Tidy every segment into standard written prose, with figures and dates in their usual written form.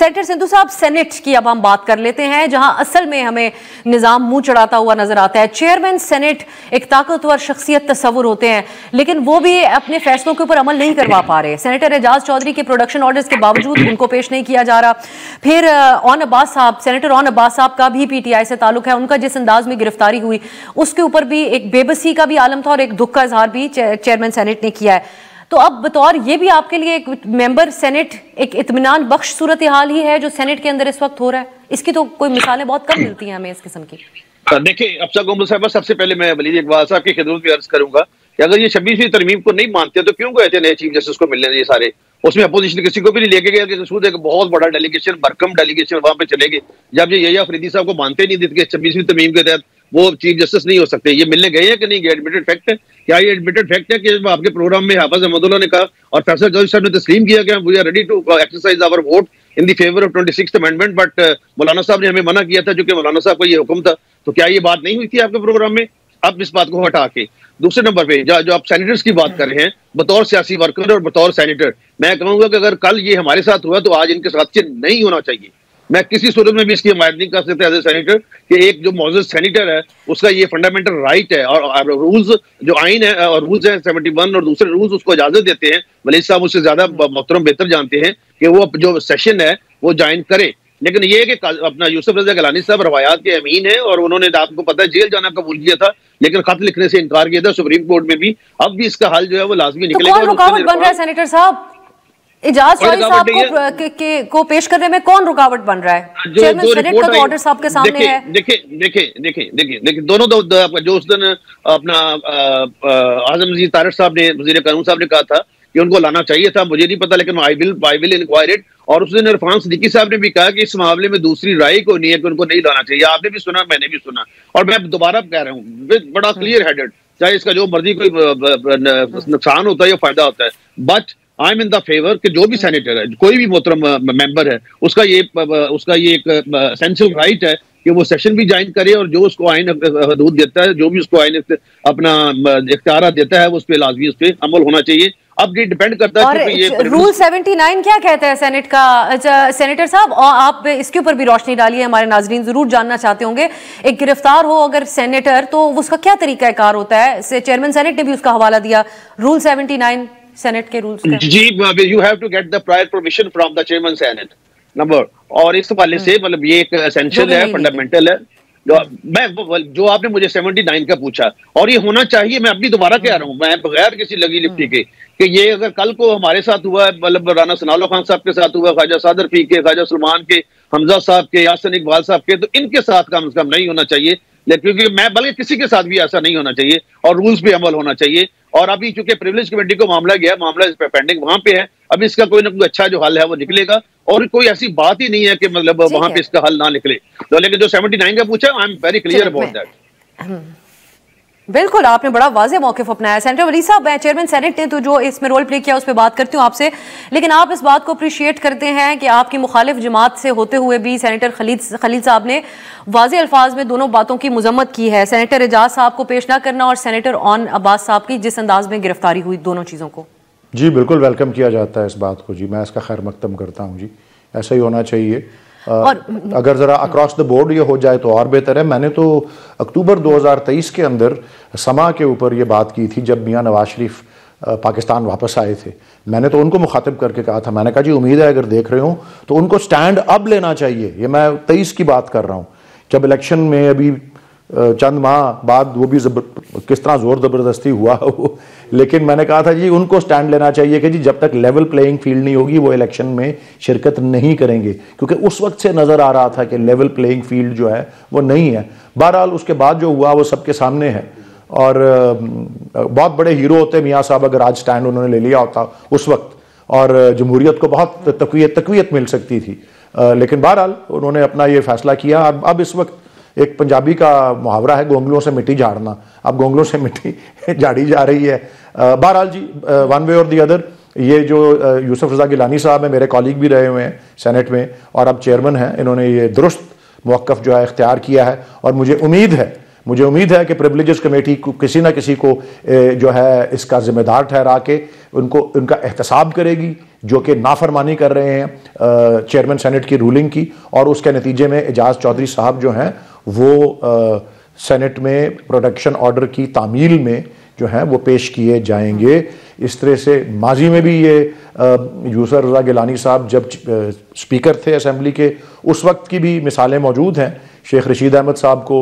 Senator Sindhu साहब, senate की अब हम बात कर लेते हैं, जहां असल में हमें निजाम मुंह चढ़ाता हुआ नजर आता है। चेयरमैन सेनेट एक ताकतवर शख्सियत तस्वुर होते हैं, लेकिन वो भी अपने फैसलों के ऊपर अमल नहीं करवा पा रहे। सेनेटर एजाज चौधरी के प्रोडक्शन ऑर्डर्स के बावजूद उनको पेश नहीं किया जा रहा। फिर ऑन अब्बास साहब, सेनेटर ऑन अब्बास साहब का भी पीटीआई से ताल्लुक है, उनका जिस अंदाज में गिरफ्तारी हुई उसके ऊपर भी एक बेबसी का भी आलम था और एक दुख का इजहार भी चेयरमैन सेनेट ने किया है। तो अब बतौर ये भी आपके लिए एक मेंबर सेनेट एक इत्मीनान बख्श सूरत हाल ही है जो सेनेट के अंदर इस वक्त हो रहा है? इसकी तो कोई मिसालें बहुत कम मिलती हैं हमें इस किस्म की। देखिए अफसर गोमल साहब, सबसे पहले मैं वलीद इकबाल साहब की खिदमत में अर्ज करूंगा कि अगर ये 26वीं तरमीम को नहीं मानते तो क्यों गए थे नए चीफ जस्टिस को मिलने? ये सारे उसमें अपोजिशन किसी को भी नहीं लेके गया कि सूद एक बहुत बड़ा डेलीगेशन, भरकम डेलीगेशन वहां पे चले गए। जब ये यहिया अफरीदी साहब को मानते नहीं थे कि 26वीं तरमीम के तहत वो चीफ जस्टिस नहीं हो सकते, ये मिलने गए हैं कि नहीं? ये एडमिटेड फैक्ट है। क्या ये एडमिटेड फैक्ट है कि आपके प्रोग्राम में हाफिज अहमदुल्लाह ने कहा और फैसल जज साहब ने तस्लीम किया कि we are ready to exercise our vote in the favour of 26th amendment, but मौलाना साहब ने हमें मना किया था, क्योंकि मौलाना साहब का ये हुक्म था। तो क्या ये बात नहीं हुई थी आपके प्रोग्राम में? अब इस बात को हटा के दूसरे नंबर पे जो आप सेनेटर्स की बात कर रहे हैं, बतौर सियासी वर्कर और बतौर सेनेटर, मैं कहूंगा कि अगर कल ये हमारे साथ हुआ तो आज इनके साथ ये नहीं होना चाहिए। मैं किसी सूरत में भी इसकी हिमायत नहीं कर सकता एज ए सेनेटर कि एक जो मौजूद सेनेटर है उसका ये फंडामेंटल राइट है और रूल्स जो आइन है और रूल्स है 71 और दूसरे रूल्स उसको इजाजत देते हैं। वलीद साहब उससे ज्यादा मोहतरम बेहतर जानते हैं कि वो जो सेशन है वो ज्वाइन करे। लेकिन ये है कि अपना यूसुफ रजा गिलानी साहब रवायात के अमीन है और उन्होंने आपको पता है जेल जाना कबूल किया था, लेकिन खत लिखने से इनकार किया था सुप्रीम कोर्ट में भी। अब भी इसका हल जो है वो लाजमी निकलेगा। कौन रुकावट बन रहा है सेनेटर साहब? एजाज चौधरी साहब को पेश करने में कौन रुकावट बन रहा है? चेयरमैन सेनेट का तो ऑर्डर साहब के सामने है। देखिए दोनों जो उस दिन अपना आजम अजीज तारिक साहब ने, वजीर कानून साहब ने कहा था कि उनको लाना चाहिए था, मुझे नहीं पता, लेकिन आई विल इंक्वायर इट। और उस दिन इरफान सिद्दीकी साहब ने भी कहा कि इस मामले में दूसरी राय को नहीं है कि उनको नहीं लाना चाहिए। आपने भी सुना, मैंने भी सुना, और मैं दोबारा कह रहा हूँ बड़ा क्लियर हेडेड, चाहे इसका जो मर्जी कोई नुकसान होता है या फायदा होता है, but I am in the favour कि जो भी सेनेटर है, कोई भी मोहतरम मेंबर है, उसका ये एक एसेंशियल राइट है कि वो सेशन भी ज्वाइन करे और जो उसको आइन हदूद देता है, जो भी उसको आइन अपना इख्तियार देता है, वो उस पर लाजमी उस पर अमल होना चाहिए। अब ये डिपेंड करता है कि ये रूल 79 क्या कहता है सेनेट का? सेनेटर साहब, और आप इसके ऊपर भी रोशनी डालिए, हमारे नाजरीन जरूर जानना चाहते होंगे। एक गिरफ्तार हो अगर सेनेटर तो उसका क्या तरीका कार होता है? चेयरमैन सेनेट ने भी उसका हवाला दिया, रूल 79 सेनेट के रूल्स का। जी, you have to get the prior permission from the chairman senate number. और इस हवाले से मतलब ये एक एसेंशियल है, फंडामेंटल है। जो आपने मुझे 79 का पूछा, और ये होना चाहिए, मैं अभी दोबारा कह रहा हूँ, मैं बगैर किसी लगी लिपटी के, कि ये अगर कल को हमारे साथ हुआ, मतलब राना सनाउल्लाह खान साहब के साथ हुआ, ख्वाजा सादर फी के, ख्वाजा सलमान के, हमजा साहब के, यासिन इकबाल साहब के, तो इनके साथ कम से कम नहीं होना चाहिए। क्योंकि मैं बल्कि किसी के साथ भी ऐसा नहीं होना चाहिए और रूल्स पे अमल होना चाहिए। और अभी चूंकि प्रिविलेज कमेटी को मामला गया, मामला इस पे पेंडिंग वहां पे है, अभी इसका कोई ना कोई अच्छा जो हल है वो निकलेगा, और कोई ऐसी बात ही नहीं है कि मतलब वहां पे इसका हल ना निकले। तो लेकिन जो 79 का पूछा, I am very clear about that. बिल्कुल, आपने बड़ा वाज़ेह मौक़िफ़ अपनाया। सेनेटर वली साहब, मैं चेयरमैन सेनेट ने तो जो इसमें रोल प्ले किया उस पर बात करती हूँ आपसे, लेकिन आप इस बात को अप्रिशिएट करते हैं कि आपकी मुखालिफ जमात से होते हुए भी सेनेटर खलील साहब ने वाज़ेह अल्फाज में दोनों बातों की मजम्मत की है, सेनेटर एजाज साहब को पेश ना करना और सेनेटर ऑन अब्बास साहब की जिस अंदाज में गिरफ्तारी हुई, दोनों चीज़ों को। जी बिल्कुल वेलकम किया जाता है इस बात को जी, मैं इसका खैर मकदम करता हूँ जी, ऐसा ही होना चाहिए। और अगर ज़रा अक्रॉस द बोर्ड ये हो जाए तो और बेहतर है। मैंने तो अक्टूबर 2023 के अंदर समा के ऊपर ये बात की थी जब मियाँ नवाज शरीफ पाकिस्तान वापस आए थे। मैंने तो उनको मुखातिब करके कहा था, मैंने कहा जी उम्मीद है अगर देख रहे हो तो उनको स्टैंड अब लेना चाहिए। ये मैं 23 की बात कर रहा हूँ, जब इलेक्शन में अभी चंद माह बाद वो भी किस तरह ज़ोर ज़बरदस्ती हुआ हो, लेकिन मैंने कहा था जी उनको स्टैंड लेना चाहिए कि जी जब तक लेवल प्लेइंग फील्ड नहीं होगी वो इलेक्शन में शिरकत नहीं करेंगे, क्योंकि उस वक्त से नज़र आ रहा था कि लेवल प्लेइंग फील्ड जो है वो नहीं है। बहरहाल उसके बाद जो हुआ वो सबके सामने है, और बहुत बड़े हीरो होते मियाँ साहब अगर आज स्टैंड उन्होंने ले लिया होता उस वक्त, और जमहूरियत को बहुत तक़वियत मिल सकती थी। लेकिन बहरहाल उन्होंने अपना ये फैसला किया। अब इस वक्त एक पंजाबी का मुहावरा है, गोंगलों से मिट्टी झाड़ना, अब गोंगलों से मिट्टी झाड़ी जा रही है। बहरहाल जी वन वे और दी अदर, ये जो यूसुफ रजा गिलानी साहब हैं, मेरे कॉलीग भी रहे हुए हैं सेनेट में और अब चेयरमैन हैं, इन्होंने ये दुरुस्त मौक़िफ़ जो है इख्तियार किया है, और मुझे उम्मीद है मुझे उम्मीद है कि प्रिविलेजेस कमेटी को किसी ना किसी को जो है इसका जिम्मेदार ठहरा के उनका एहतसाब करेगी जो कि नाफरमानी कर रहे हैं चेयरमैन सेनेट की रूलिंग की, और उसके नतीजे में एजाज चौधरी साहब जो हैं वो सेनेट में प्रोटेक्शन ऑर्डर की तामील में जो है वो पेश किए जाएंगे। इस तरह से माजी में भी ये यूसुफ रज़ा गिलानी साहब जब स्पीकर थे असेंबली के, उस वक्त की भी मिसालें मौजूद हैं। शेख रशीद अहमद साहब को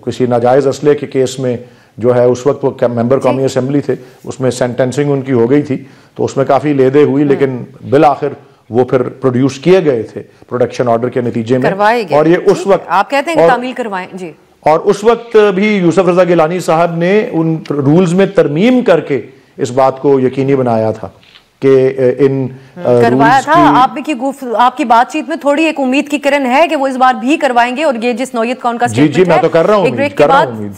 किसी नाजायज़ असले के केस में जो है उस वक्त वो मेंबर कौमी असेंबली थे, उसमें सेंटेंसिंग उनकी हो गई थी, तो उसमें काफ़ी लेदे हुई, लेकिन बिल आखिर वो फिर प्रोड्यूस किए गए थे प्रोटेक्शन ऑर्डर के नतीजे में। और ये उस वक्त आप कहते हैं कि तामील करवाएं जी, और उस वक्त भी यूसुफ रज़ा गिलानी साहब ने उन रूल्स में तरमीम करके इस बात को यकीनी बनाया था कि इन करवाया था। आपकी बातचीत में थोड़ी एक उम्मीद की किरण है कि वो इस बार भी करवाएंगे, और ये जिस नौयत का उनका जी मैं तो कर रहा हूँ,